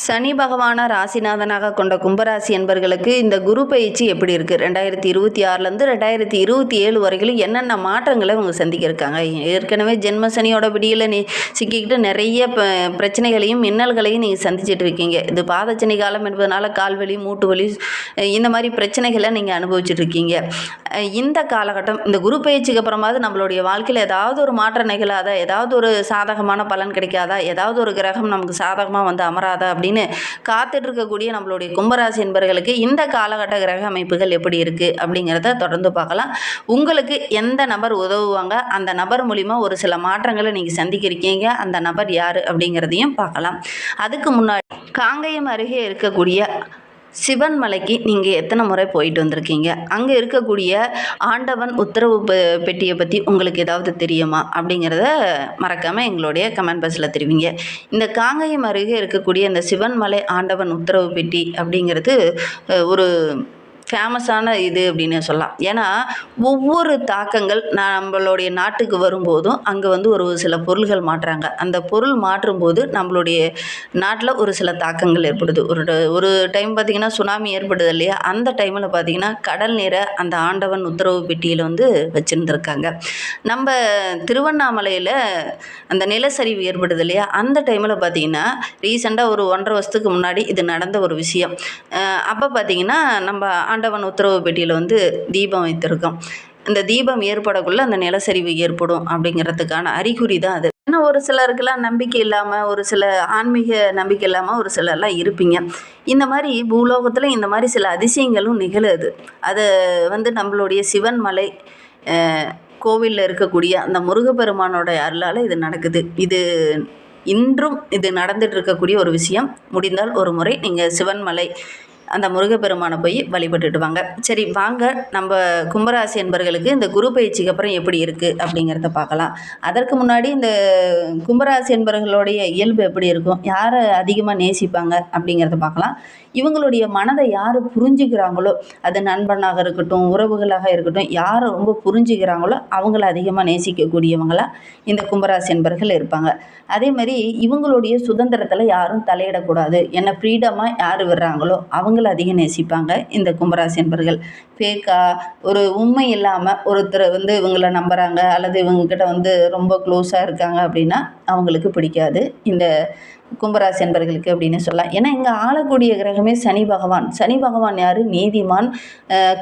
சனி பகவானை ராசிநாதனாக கொண்ட கும்பராசி என்பர்களுக்கு இந்த குரு பயிற்சி எப்படி இருக்குது? 2026லேருந்து 2027 வரைக்கும் என்னென்ன மாற்றங்களை அவங்க சந்திக்க இருக்காங்க? ஏற்கனவே ஜென்ம சனியோட பிடியில் சிக்கிக்கிட்டு நிறைய பிரச்சனைகளையும் மின்னல்களையும் நீங்கள் சந்திச்சிட்டு இருக்கீங்க. இது பாதச்சனி காலம் என்பதனால கால்வலி, மூட்டு வலி, இந்த மாதிரி பிரச்சனைகளை நீங்கள் அனுபவிச்சுட்டு இருக்கீங்க. இந்த காலகட்டம், இந்த குரு பயிற்சிக்கு அப்புறமாவது நம்மளுடைய வாழ்க்கையில் ஏதாவது ஒரு மாற்றம் நிகழாதா? ஏதாவது ஒரு சாதகமான பலன் கிடைக்காதா? ஏதாவது ஒரு கிரகம் நமக்கு சாதகமாக வந்து அமராதா அப்படின்னு காத்துட்டு இருக்கக்கூடிய நம்மளுடைய கும்பராசி என்பவர்களுக்கு இந்த காலகட்ட கிரக அமைப்புகள் எப்படி இருக்குது அப்படிங்கிறத தொடர்ந்து பார்க்கலாம். உங்களுக்கு எந்த நபர் உதவுவாங்க, அந்த நபர் மூலிமா ஒரு சில மாற்றங்களை நீங்கள் சந்திக்கிறீங்க, அந்த நபர் யார் அப்படிங்கிறதையும் பார்க்கலாம். அதுக்கு முன்னாடி காங்கயம் அருகே இருக்கக்கூடிய சிவன் மலைக்கு நீங்கள் எத்தனை முறை போயிட்டு வந்திருக்கீங்க? அங்கே இருக்கக்கூடிய ஆண்டவன் உத்தரவு பெட்டியை பற்றி உங்களுக்கு ஏதாவது தெரியுமா அப்படிங்கிறத மறக்காமல் எங்களுடைய கமெண்ட் பாக்ஸில் தெரிவிங்க. இந்த காங்கயம் அருகே இருக்கக்கூடிய இந்த சிவன் மலை ஆண்டவன் உத்தரவு பெட்டி அப்படிங்கிறது ஒரு ஃபேமஸான இது அப்படின்னு சொல்லலாம். ஏன்னா ஒவ்வொரு தாக்கங்கள் நம்மளுடைய நாட்டுக்கு வரும்போதும் அங்கே வந்து ஒரு சில பொருள்கள் மாற்றுறாங்க. அந்த பொருள் மாற்றும்போது நம்மளுடைய நாட்டில் ஒரு சில தாக்கங்கள் ஏற்படுது. ஒரு டைம் பார்த்திங்கன்னா சுனாமி ஏற்படுது இல்லையா? அந்த டைமில் பார்த்திங்கன்னா கடல் நீரை அந்த ஆண்டவன் உத்தரவு பெட்டியில் வந்து வச்சுருந்துருக்காங்க. நம்ம திருவண்ணாமலையில் அந்த நிலச்சரிவு ஏற்படுது இல்லையா? அந்த டைமில் பார்த்திங்கன்னா ரீசெண்டாக ஒரு 1.5 வருஷத்துக்கு முன்னாடி இது நடந்த ஒரு விஷயம். அப்போ பார்த்திங்கன்னா நம்ம ஆண்டவன் உத்தரவு பெட்டியில் வந்து தீபம் வைத்திருக்கோம். இந்த தீபம் ஏற்படக்குள்ள அந்த நிலச்சரிவு ஏற்படும் அப்படிங்கிறதுக்கான அறிகுறி தான் அது. ஏன்னா ஒரு சிலருக்கெல்லாம் நம்பிக்கை இல்லாமல், ஒரு சில ஆன்மீக நம்பிக்கை இல்லாமல் ஒரு சிலர்லாம் இருப்பீங்க. இந்த மாதிரி பூலோகத்தில் இந்த மாதிரி சில அதிசயங்களும் நிகழுது. அது வந்து நம்மளுடைய சிவன் மலை கோவிலில் இருக்கக்கூடிய அந்த முருகப்பெருமானோட அருளால் இது நடக்குது. இன்றும் இது நடந்துட்டு இருக்கக்கூடிய ஒரு விஷயம். முடிந்தால் ஒரு முறை நீங்கள் சிவன்மலை அந்த முருகப்பெருமானை போய் வழிபட்டுட்டு வாங்க. சரி, வாங்க நம்ம கும்பராசி என்பர்களுக்கு இந்த குரு பயிற்சிக்கு அப்புறம் எப்படி இருக்குது அப்படிங்கிறத பார்க்கலாம். அதற்கு முன்னாடி இந்த கும்பராசி என்பர்களுடைய இயல்பு எப்படி இருக்கும், யாரை அதிகமாக நேசிப்பாங்க அப்படிங்கிறத பார்க்கலாம். இவங்களுடைய மனதை யார் புரிஞ்சுக்கிறாங்களோ, அது நண்பனாக இருக்கட்டும், உறவுகளாக இருக்கட்டும், யாரை ரொம்ப புரிஞ்சுக்கிறாங்களோ அவங்கள அதிகமாக நேசிக்கக்கூடியவங்களாக இந்த கும்பராசி என்பர்கள் இருப்பாங்க. அதே மாதிரி இவங்களுடைய சுதந்திரத்தில் யாரும் தலையிடக்கூடாது, என்ன ஃப்ரீடமாக யார் விடுறாங்களோ அவங்கள அதிகம் நேசிப்பாங்க இந்த கும்பராசி என்பர்கள். ஃபேக்காக ஒரு உண்மை இல்லாமல் ஒருத்தர் வந்து இவங்கள நம்புகிறாங்க அல்லது இவங்ககிட்ட வந்து ரொம்ப க்ளோஸாக இருக்காங்க அப்படின்னா அவங்களுக்கு பிடிக்காது இந்த கும்பராசி என்பர்களுக்கு அப்படின்னு சொல்லலாம். ஏன்னா இங்கே ஆளக்கூடிய கிரகமே சனி பகவான். சனி பகவான் யார்? நீதிமான்.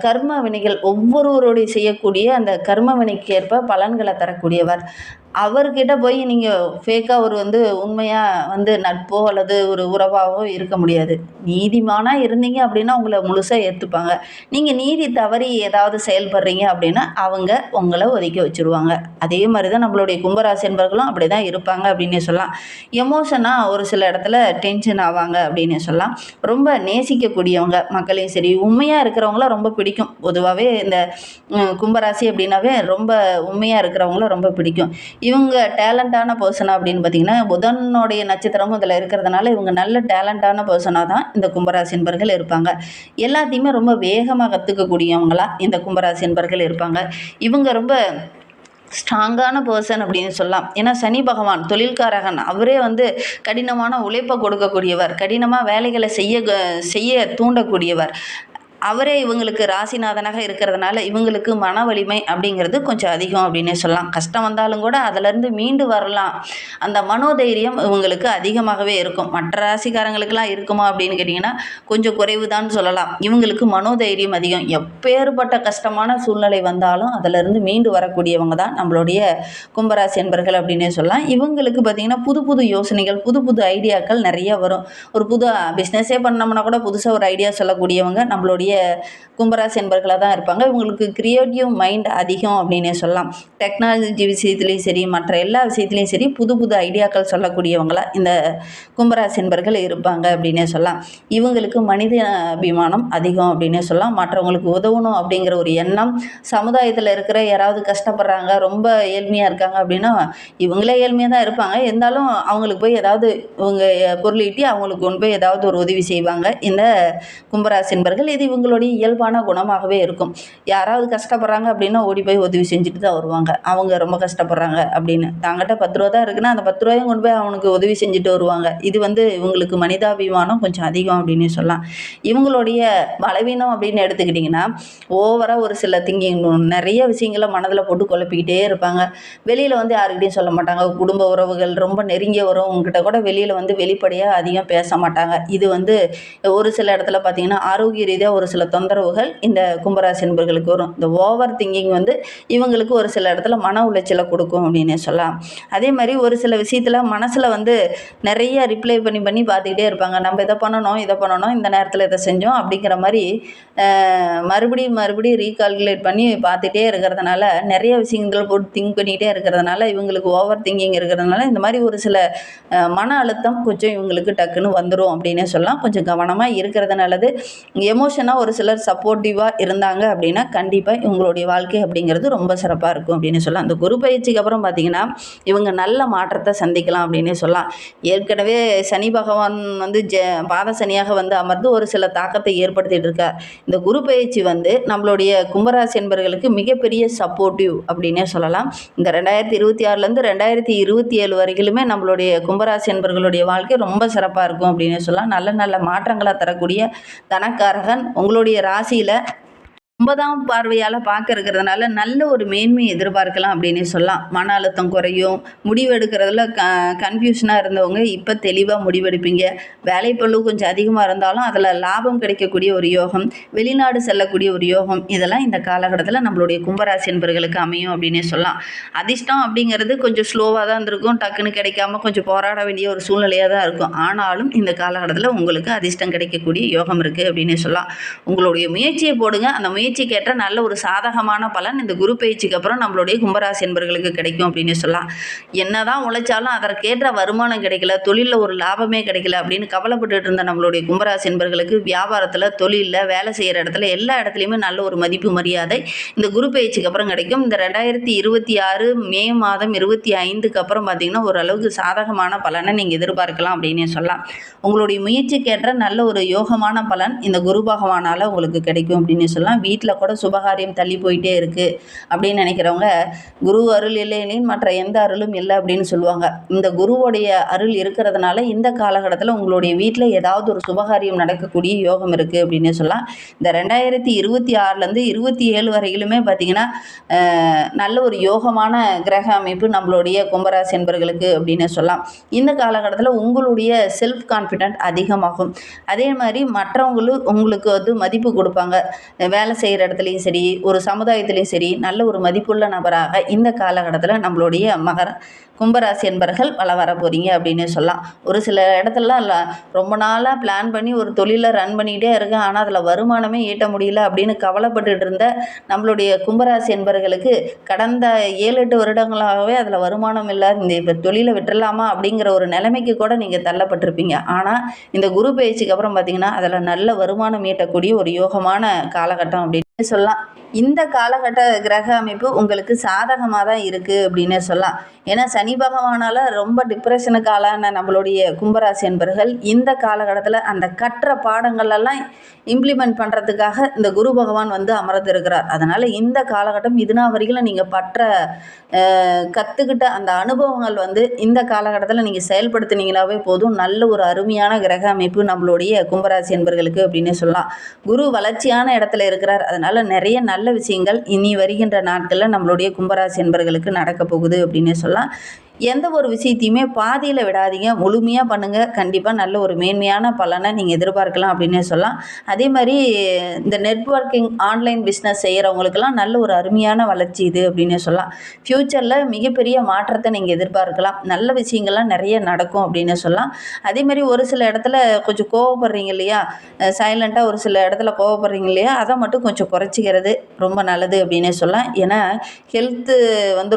கர்ம வினைகள் ஒவ்வொருவருடைய செய்யக்கூடிய அந்த கர்ம வினைக்கு ஏற்ப பலன்களை தரக்கூடியவர். அவர்கிட்ட போய் நீங்கள் ஃபேக்காக ஒரு வந்து உண்மையாக வந்து நட்போ அல்லது ஒரு உறவாகவோ இருக்க முடியாது. நீதிமானாக இருந்தீங்க அப்படின்னா உங்களை முழுசாக ஏற்றுப்பாங்க. நீங்கள் நீதி தவறி ஏதாவது செயல்படுறீங்க அப்படின்னா அவங்க உங்களை ஒதுக்கி வச்சுருவாங்க. அதே மாதிரி தான் நம்மளுடைய கும்பராசி என்பவர்களும் அப்படி தான் இருப்பாங்க அப்படின்னு சொல்லலாம். எமோஷனாக ஒரு சில இடத்துல டென்ஷன் ஆவாங்க அப்படின்னு சொல்லலாம். ரொம்ப நேசிக்கக்கூடியவங்க மக்களையும் சரி, உண்மையாக இருக்கிறவங்கள ரொம்ப பிடிக்கும். பொதுவாகவே இந்த கும்பராசி அப்படின்னாவே ரொம்ப உண்மையாக இருக்கிறவங்கள ரொம்ப பிடிக்கும். இவங்க டேலண்டான பர்சனாக அப்படின்னு பார்த்திங்கன்னா புதனுடைய நட்சத்திரமும் இதில் இருக்கிறதுனால இவங்க நல்ல டேலண்டான பர்சனாக தான் இந்த கும்பராசி என்பர்கள் இருப்பாங்க. எல்லாத்தையுமே ரொம்ப வேகமாக கற்றுக்கக்கூடியவங்களாக இந்த கும்பராசி என்பர்கள் இருப்பாங்க. இவங்க ரொம்ப ஸ்ட்ராங்கான பர்சன் அப்படின்னு சொல்லலாம். ஏன்னா சனி பகவான் தொழில்காரகன். அவரே வந்து கடினமான உழைப்பை கொடுக்கக்கூடியவர், கடினமாக வேலைகளை செய்ய தூண்டக்கூடியவர். அவரே இவங்களுக்கு ராசிநாதனாக இருக்கிறதுனால இவங்களுக்கு மன வலிமை அப்படிங்கிறது கொஞ்சம் அதிகம் அப்படின்னே சொல்லலாம். கஷ்டம் வந்தாலும் கூட அதிலேருந்து மீண்டு வரலாம், அந்த மனோதைரியம் இவங்களுக்கு அதிகமாகவே இருக்கும். மற்ற ராசிக்காரங்களுக்கெல்லாம் இருக்குமா அப்படின்னு கேட்டிங்கன்னா கொஞ்சம் குறைவு தான் சொல்லலாம். இவங்களுக்கு மனோதைரியம் அதிகம். எப்பேற்பட்ட கஷ்டமான சூழ்நிலை வந்தாலும் அதிலேருந்து மீண்டு வரக்கூடியவங்க தான் நம்மளுடைய கும்பராசி என்பர்கள் அப்படின்னே சொல்லலாம். இவங்களுக்கு பார்த்திங்கன்னா புது புது யோசனைகள், புது புது ஐடியாக்கள் நிறைய வரும். ஒரு புது பிஸ்னஸே பண்ணோம்னா கூட புதுசாக ஒரு ஐடியா சொல்லக்கூடியவங்க நம்மளுடைய கும்பராசி என்பர்களாக தான் இருப்பாங்க. இவங்களுக்கு கிரியேட்டிவ் மைண்ட் அதிகம் அப்படின்னே சொல்லலாம். டெக்னாலஜி விஷயத்துலேயும் சரி, மற்ற எல்லா விஷயத்துலேயும் சரி புது புது ஐடியாக்கள் சொல்லக்கூடியவங்களா இந்த கும்பராசி என்பர்கள் இருப்பாங்க அப்படின்னே சொல்லலாம். இவங்களுக்கு மனித அபிமானம் அதிகம் அப்படின்னே சொல்லலாம். மற்றவங்களுக்கு உதவணும் அப்படிங்கிற ஒரு எண்ணம். சமுதாயத்தில் இருக்கிற யாராவது கஷ்டப்படுறாங்க, ரொம்ப ஏழ்மையாக இருக்காங்க அப்படின்னா இவங்களே ஏழ்மையாக தான் இருப்பாங்க, இருந்தாலும் அவங்களுக்கு போய் ஏதாவது இவங்க பொருளீட்டி அவங்களுக்கு கொண்டு போய் ஏதாவது ஒரு உதவி செய்வாங்க இந்த கும்பராசி என்பர்கள். இது இவங்க இவங்களுடைய இயல்பான குணமாகவே இருக்கும். யாராவது கஷ்டப்படுறாங்க அப்படின்னா ஓடி போய் உதவி செஞ்சுட்டு தான் வருவாங்க. அவங்க ரொம்ப கஷ்டப்படுறாங்க அப்படின்னு. தாங்கிட்ட 10 ரூபா தான் இருக்குன்னா அந்த 10 ரூபாயும் கொண்டு போய் அவனுக்கு உதவி செஞ்சுட்டு வருவாங்க. இது இவங்களுக்கு மனிதாபிமானம் கொஞ்சம் அதிகம் அப்படின்னு சொல்லலாம். இவங்களுடைய பலவீனம் அப்படின்னு எடுத்துக்கிட்டிங்கன்னா, ஓவரா ஒரு சில திங்கிங் நிறைய விஷயங்கள மனதில் போட்டு குழப்பிக்கிட்டே இருப்பாங்க. வெளியில் யாருக்கிட்டையும் சொல்ல மாட்டாங்க. குடும்ப உறவுகள், ரொம்ப நெருங்கிய உறவுங்கிட்ட கூட வெளியில் வெளிப்படையாக அதிகம் பேச மாட்டாங்க. இது ஒரு சில இடத்துல பார்த்தீங்கன்னா, ஆரோக்கிய ரீதியாக ஒரு சில தொந்தரவுகள் இந்த கும்பராசி என்பர்களுக்கு வரும். இந்த ஓவர் திங்கிங் இவங்களுக்கு ஒரு சில இடத்துல மன உளைச்சலை கொடுக்கும் அப்படின்னே சொல்லலாம். அதே மாதிரி ஒரு சில விஷயத்தில் மனசில் நிறைய ரிப்ளை பண்ணி பண்ணி பார்த்துக்கிட்டே இருப்பாங்க. நம்ம இதை பண்ணணும், இந்த நேரத்தில் இதை செஞ்சோம் அப்படிங்கிற மாதிரி மறுபடியும் ரீகால்குலேட் பண்ணி பார்த்துட்டே இருக்கிறதுனால, நிறைய விஷயங்கள் போட்டு திங்க் பண்ணிகிட்டே இருக்கிறதுனால, இவங்களுக்கு ஓவர் திங்கிங் இருக்கிறதுனால இந்த மாதிரி ஒரு சில மன அழுத்தம் கொஞ்சம் இவங்களுக்கு டக்குன்னு வந்துடும் அப்படின்னே சொல்லலாம். கொஞ்சம் கவனமாக இருக்கிறது நல்லது. எமோஷனாக ஒரு சிலர் சப்போர்ட்டிவாக இருந்தாங்க அப்படின்னா கண்டிப்பாக இவங்களுடைய வாழ்க்கை அப்படிங்கிறது ரொம்ப சிறப்பாக இருக்கும் அப்படின்னு சொல்லலாம். அந்த குரு பயிற்சிக்கு அப்புறம் பார்த்திங்கன்னா, இவங்க நல்ல மாற்றத்தை சந்திக்கலாம் அப்படின்னே சொல்லலாம். ஏற்கனவே சனி பகவான் பாத சனியாக அமர்ந்து ஒரு சில தாக்கத்தை ஏற்படுத்திட்டு இருக்கார். இந்த குரு பயிற்சி நம்மளுடைய கும்பராசி என்பர்களுக்கு மிகப்பெரிய சப்போர்ட்டிவ் அப்படின்னே சொல்லலாம். இந்த 2026லேருந்து 2027 வரைக்குமே நம்மளுடைய கும்பராசி என்பர்களுடைய வாழ்க்கை ரொம்ப சிறப்பாக இருக்கும் அப்படின்னு சொல்லலாம். நல்ல நல்ல மாற்றங்களை தரக்கூடிய தனக்காரகன் உங்களுடைய ராசியில் 9ஆம் பார்வையால் பார்க்க இருக்கிறதுனால நல்ல ஒரு மேன்மையை எதிர்பார்க்கலாம் அப்படின்னே சொல்லலாம். மன அழுத்தம் குறையும். முடிவு எடுக்கிறதுல கன்ஃபியூஷனாக இருந்தவங்க இப்போ தெளிவாக முடிவெடுப்பீங்க. வேலைப்பளு கொஞ்சம் அதிகமாக இருந்தாலும் அதில் லாபம் கிடைக்கக்கூடிய ஒரு யோகம், வெளிநாடு செல்லக்கூடிய ஒரு யோகம், இதெல்லாம் இந்த காலகட்டத்தில் நம்மளுடைய கும்பராசி என்பர்களுக்கு அமையும் அப்படின்னே சொல்லலாம். அதிர்ஷ்டம் அப்படிங்கிறது கொஞ்சம் ஸ்லோவாக தான் இருந்திருக்கும். டக்குன்னு கிடைக்காம கொஞ்சம் போராட வேண்டிய ஒரு சூழ்நிலையாக தான் இருக்கும். ஆனாலும் இந்த காலகட்டத்தில் உங்களுக்கு அதிர்ஷ்டம் கிடைக்கக்கூடிய யோகம் இருக்குது அப்படின்னே சொல்லலாம். உங்களுடைய முயற்சியை போடுங்க. அந்த முயற்சிக்கேற்ற நல்ல ஒரு சாதகமான பலன் இந்த குரு பயிற்சிக்கு அப்புறம் நம்மளுடைய கும்பராசி என்பர்களுக்கு கிடைக்கும் அப்படின்னு சொல்லலாம். என்னதான் உழைச்சாலும் அதற்கேற்ற வருமானம் கிடைக்கல, தொழிலில் ஒரு லாபமே கிடைக்கல அப்படின்னு கவலைப்பட்டு இருந்த நம்மளுடைய கும்பராசி என்பர்களுக்கு வியாபாரத்தில், தொழிலில், வேலை செய்கிற இடத்துல எல்லா இடத்துலையுமே நல்ல ஒரு மதிப்பு மரியாதை இந்த குரு பயிற்சிக்கு அப்புறம் கிடைக்கும். இந்த 2026 மே மாதம் 25க்கு அப்புறம் பார்த்திங்கன்னா ஓரளவுக்கு சாதகமான பலனை நீங்கள் எதிர்பார்க்கலாம் அப்படின்னே சொல்லலாம். உங்களுடைய முயற்சிக்கேற்ற நல்ல ஒரு யோகமான பலன் இந்த குரு பகவானால் உங்களுக்கு கிடைக்கும் அப்படின்னு சொல்லலாம். வீட்டில் கூட சுபகாரியம் தள்ளி போயிட்டே இருக்குது அப்படின்னு நினைக்கிறவங்க, குரு அருள் இல்லைன்னு மற்ற எந்த அருளும் இல்லை அப்படின்னு சொல்லுவாங்க. இந்த குருவோடைய அருள் இருக்கிறதுனால இந்த காலகட்டத்தில் உங்களுடைய வீட்டில் ஏதாவது ஒரு சுபகாரியம் நடக்கக்கூடிய யோகம் இருக்குது அப்படின்னு சொல்லலாம். இந்த 2026லேருந்து 27 வரையிலுமே பார்த்திங்கன்னா நல்ல ஒரு யோகமான கிரக அமைப்பு நம்மளுடைய கும்பராசி என்பர்களுக்கு அப்படின்னு சொல்லலாம். இந்த காலகட்டத்தில் உங்களுடைய செல்ஃப் கான்ஃபிடென்ட் அதிகமாகும். அதே மாதிரி மற்றவங்களும் உங்களுக்கு மதிப்பு கொடுப்பாங்க. வேலை செய்கிற இடத்துலையும் சரி, ஒரு சமுதாயத்துலேயும் சரி, நல்ல ஒரு மதிப்புள்ள நபராக இந்த காலகட்டத்தில் நம்மளுடைய கும்பராசி என்பர்கள் வர போகிறீங்க அப்படின்னு சொல்லலாம். ஒரு சில இடத்துலலாம் ரொம்ப நாளாக பிளான் பண்ணி ஒரு தொழிலை ரன் பண்ணிக்கிட்டே இருக்கேன், ஆனால் அதில் வருமானமே ஈட்ட முடியல அப்படின்னு கவலைப்பட்டுட்டு இருந்த நம்மளுடைய கும்பராசி என்பர்களுக்கு கடந்த 7-8 வருடங்களாகவே அதில் வருமானம் இல்லை, இப்போ தொழிலை விட்டுடலாமா அப்படிங்கிற ஒரு நிலைமைக்கு கூட நீங்கள் தள்ளப்பட்டிருப்பீங்க. ஆனால் இந்த குரு பயிற்சிக்கு அப்புறம் பார்த்திங்கன்னா அதில் நல்ல வருமானம் ஈட்டக்கூடிய ஒரு யோகமான காலகட்டம் அப்படின்னு சொல்லலாம். இந்த காலகட்ட கிரக அமைப்பு உங்களுக்கு சாதகமாக தான் இருக்குது அப்படின்னு சொல்லலாம். ஏன்னா சனி பகவானால் ரொம்ப டிப்ரெஷனுக்கு ஆளான நம்மளுடைய கும்பராசி என்பர்கள் இந்த காலகட்டத்தில் அந்த கற்ற பாடங்களெல்லாம் இம்ப்ளிமெண்ட் பண்ணுறதுக்காக இந்த குரு பகவான் அமர்ந்திருக்கிறார். அதனால் இந்த காலகட்டம் இதுனா வரைக்கும் நீங்கள் கற்றுக்கிட்ட அந்த அனுபவங்கள் இந்த காலகட்டத்தில் நீங்கள் செயல்படுத்தினீங்களாவே போதும். நல்ல ஒரு அருமையான கிரக அமைப்பு நம்மளுடைய கும்பராசி என்பர்களுக்கு அப்படின்னு சொல்லலாம். குரு வளர்ச்சியான இடத்துல இருக்கிறார். அதனால் நிறைய நல்ல விஷயங்கள் இனி வருகின்ற நாட்களில் நம்மளுடைய கும்பராசி என்பர்களுக்கு நடக்க போகுது அப்படின்னு சொல்லலாம். எந்த ஒரு விஷயத்தையுமே பாதியில் விடாதீங்க, முழுமையாக பண்ணுங்கள். கண்டிப்பாக நல்ல ஒரு மேன்மையான பலனை நீங்கள் எதிர்பார்க்கலாம் அப்படின்னு சொல்லலாம். அதே மாதிரி இந்த நெட்வொர்க்கிங் ஆன்லைன் பிஸ்னஸ் செய்கிறவங்களுக்கெல்லாம் நல்ல ஒரு அருமையான வளர்ச்சி இது அப்படின்னு சொல்லலாம். ஃப்யூச்சரில் மிகப்பெரிய மாற்றத்தை நீங்கள் எதிர்பார்க்கலாம். நல்ல விஷயங்கள்லாம் நிறைய நடக்கும் அப்படின்னு சொல்லலாம். அதே மாதிரி ஒரு சில இடத்துல கொஞ்சம் கோவப்படுறீங்க இல்லையா, சைலண்ட்டாக ஒரு சில இடத்துல கோவப்படுறீங்க இல்லையா, அதை மட்டும் கொஞ்சம் குறைச்சிக்கிறது ரொம்ப நல்லது அப்படின்னு சொல்லலாம். ஏன்னா ஹெல்த்து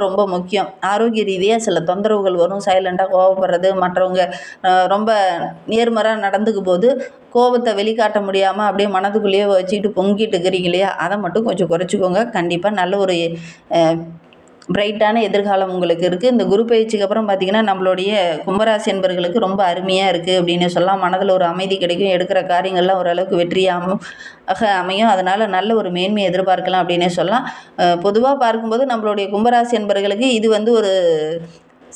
ரொம்ப முக்கியம். ஆரோக்கிய ரீதியாக சில தொந்தரவுகள் வரும். சைலண்டாக கோவப்படுறது, மற்றவங்க ரொம்ப நேர்மறையாக நடந்துக்கும் போது கோபத்தை வெளிக்காட்ட முடியாமல் அப்படியே மனதுக்குள்ளேயே வச்சுக்கிட்டு பொங்கிட்டு இருக்கிறீங்க இல்லையா, அதை மட்டும் கொஞ்சம் குறைச்சிக்கோங்க. கண்டிப்பாக நல்ல ஒரு பிரைட்டான எதிர்காலம் உங்களுக்கு இருக்குது. இந்த குரு பயிற்சிக்கு அப்புறம் பார்த்திங்கன்னா நம்மளுடைய கும்பராசி என்பர்களுக்கு ரொம்ப அருமையாக இருக்குது அப்படின்னு சொல்லலாம். மனதில் ஒரு அமைதி கிடைக்கும். எடுக்கிற காரியங்கள்லாம் ஓரளவுக்கு வெற்றியாக அமையும். அதனால் நல்ல ஒரு மேன்மையை எதிர்பார்க்கலாம் அப்படின்னே சொல்லலாம். பொதுவாக பார்க்கும்போது நம்மளுடைய கும்பராசி என்பர்களுக்கு இது வந்து ஒரு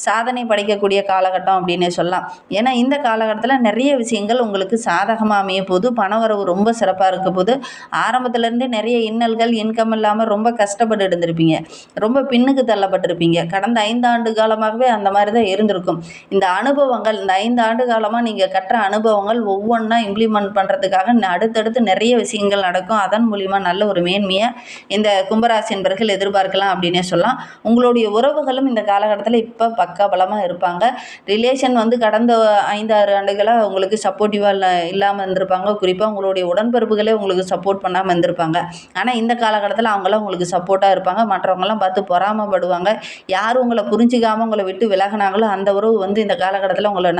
சாதனை படைக்கக்கூடிய காலகட்டம் அப்படின்னே சொல்லலாம். ஏன்னா இந்த காலகட்டத்தில் நிறைய விஷயங்கள் உங்களுக்கு சாதகமாக அமைய போது, பணவரவு ரொம்ப சிறப்பாக இருக்க போது, ஆரம்பத்துலேருந்தே நிறைய இன்னல்கள், இன்கம் இல்லாமல் ரொம்ப கஷ்டப்பட்டு இருந்திருப்பீங்க, ரொம்ப பின்னுக்கு தள்ளப்பட்டிருப்பீங்க. கடந்த 5 ஆண்டு காலமாகவே அந்த மாதிரி தான் இருந்திருக்கும். இந்த அனுபவங்கள், இந்த 5 ஆண்டு காலமாக நீங்கள் கற்ற அனுபவங்கள் ஒவ்வொன்றா இம்ப்ளிமெண்ட் பண்ணுறதுக்காக அடுத்தடுத்து நிறைய விஷயங்கள் நடக்கும். அதன் மூலிமா நல்ல ஒரு மேன்மையை இந்த கும்பராசி என்பர்கள் எதிர்பார்க்கலாம் அப்படின்னே சொல்லலாம். உங்களுடைய உறவுகளும் இந்த காலகட்டத்தில் இப்போ பக்கா பலமாக இருப்பாங்க. ரிலேஷன் வந்து கடந்த 5-6 ஆண்டுகளாக உங்களுக்கு சப்போர்ட்டிவாக இல்லாமல் இருந்திருப்பாங்க. குறிப்பாக உங்களுடைய உடன்பிறப்புகளே உங்களுக்கு சப்போர்ட் பண்ணாமல் இருந்திருப்பாங்க. ஆனால் இந்த காலகட்டத்தில் அவங்களாம் உங்களுக்கு சப்போர்ட்டாக இருப்பாங்க. மற்றவங்களாம் பார்த்து பொறாமப்படுவாங்க. யார் உங்களை புரிஞ்சிக்காமல் உங்களை விட்டு விலகினாங்களோ அந்த உறவு வந்து இந்த காலகட்டத்தில் உங்களை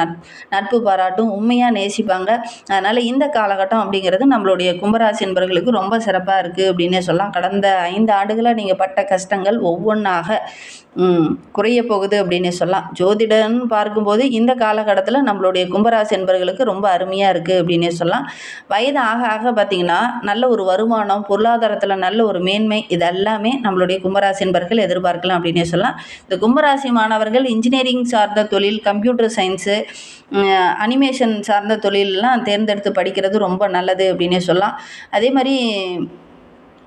நட்பு பாராட்டும், உண்மையாக நேசிப்பாங்க. அதனால் இந்த காலகட்டம் அப்படிங்கிறது நம்மளுடைய கும்பராசி என்பவர்களுக்கு ரொம்ப சிறப்பாக இருக்குது அப்படின்னே சொல்லலாம். கடந்த 5 ஆண்டுகளாக நீங்கள் பட்ட கஷ்டங்கள் ஒவ்வொன்றாக குறைய போகுது அப்படின்னே சொல்லலாம். ஜோதிடன்னு பார்க்கும்போது இந்த காலகட்டத்தில் நம்மளுடைய கும்பராசி என்பவர்களுக்கு ரொம்ப அருமையாக இருக்குது அப்படின்னே சொல்லலாம். வயது ஆக ஆக பார்த்திங்கன்னா நல்ல ஒரு வருமானம், பொருளாதாரத்தில் நல்ல ஒரு மேன்மை, இதெல்லாமே நம்மளுடைய கும்பராசி என்பவர்கள் எதிர்பார்க்கலாம் அப்படின்னே சொல்லலாம். இந்த கும்பராசி மாணவர்கள் இன்ஜினியரிங் சார்ந்த தொழில், கம்ப்யூட்டர் சயின்ஸு, அனிமேஷன் சார்ந்த தொழிலெலாம் தேர்ந்தெடுத்து படிக்கிறது ரொம்ப நல்லது அப்படின்னே சொல்லலாம். அதே மாதிரி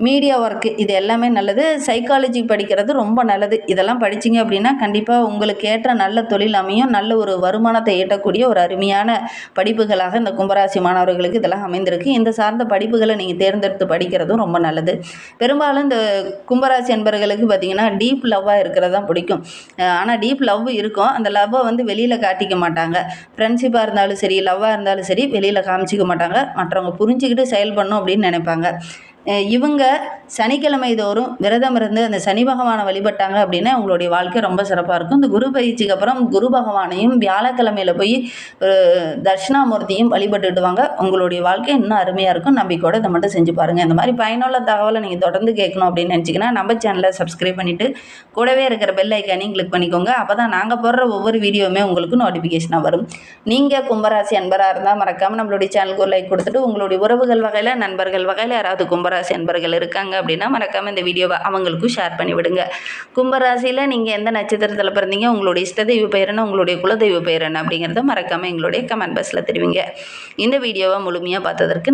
மீடியா ஒர்க்கு இது எல்லாமே நல்லது. சைக்காலஜி படிக்கிறது ரொம்ப நல்லது. இதெல்லாம் படிச்சிங்க அப்படின்னா கண்டிப்பாக உங்களுக்கு ஏற்ற நல்ல தொழில் அமையும். நல்ல ஒரு வருமானத்தை ஈட்டக்கூடிய ஒரு அருமையான படிப்புகளாக இந்த கும்பராசி மாணவர்களுக்கு இதெல்லாம் அமைந்திருக்கு. இந்த சார்ந்த படிப்புகளை நீங்கள் தேர்ந்தெடுத்து படிக்கிறதும் ரொம்ப நல்லது. பெரும்பாலும் இந்த கும்பராசி என்பவர்களுக்கு பார்த்திங்கன்னா டீப் லவ்வாக இருக்கிறது தான் பிடிக்கும். ஆனால் டீப் லவ் இருக்கும். அந்த லவ்வை வந்து வெளியில் காட்டிக்க மாட்டாங்க. ஃப்ரெண்ட்ஷிப்பாக இருந்தாலும் சரி, லவ்வாக இருந்தாலும் சரி வெளியில் காமிச்சிக்க மாட்டாங்க. மற்றவங்க புரிஞ்சுக்கிட்டு செயல்படணும் அப்படின்னு நினைப்பாங்க. இவங்க சனிக்கிழமை தோறும் விரதம் இருந்து அந்த சனி பகவானை வழிபட்டாங்க அப்படின்னா உங்களுடைய வாழ்க்கை ரொம்ப சிறப்பாக இருக்கும். இந்த குரு பயிற்சிக்கு அப்புறம் குரு பகவானையும் வியாழக்கிழமையில் போய் தட்சிணாமூர்த்தியும் வழிபட்டுட்டு வாங்க. உங்களுடைய வாழ்க்கை இன்னும் அருமையாக இருக்கும். நம்பிக்கையோடு இதை மட்டும் செஞ்சு பாருங்கள். இந்த மாதிரி பயனுள்ள தகவலை நீங்கள் தொடர்ந்து கேட்கணும் அப்படின்னு நினச்சிங்கன்னா நம்ம சேனலை சப்ஸ்கிரைப் பண்ணிவிட்டு கூடவே இருக்கிற பெல் ஐக்கானையும் கிளிக் பண்ணிக்கோங்க. அப்போ தான் நாங்கள் போடுற ஒவ்வொரு வீடியோவுமே உங்களுக்கு நோட்டிஃபிகேஷனாக வரும். நீங்கள் கும்பராசி அன்பராக இருந்தால் மறக்காமல் நம்மளுடைய சேனலுக்கு ஒரு லைக் கொடுத்துட்டு உங்களுடைய உறவுகள் வகையில், நண்பர்கள் வகையில் யாராவது கும்பராசி அன்பர்கள் இருக்காங்க அப்படின்னா மறக்காமல் இந்த வீடியோவை அவங்களுக்கும் ஷேர் பண்ணி விடுங்க. கும்பராசியில் நீங்கள் எந்த நட்சத்திரத்தில் பிறந்தீங்க, உங்களுடைய இஷ்ட தெய்வ பெயர் என்ன, உங்களுடைய குலதெய்வ பெயர் என்ன அப்படிங்கிறத மறக்காமல் எங்களுடைய கமெண்ட் பாக்ஸில் தெரிவிங்க. இந்த வீடியோவை முழுமையாக பார்த்ததற்கு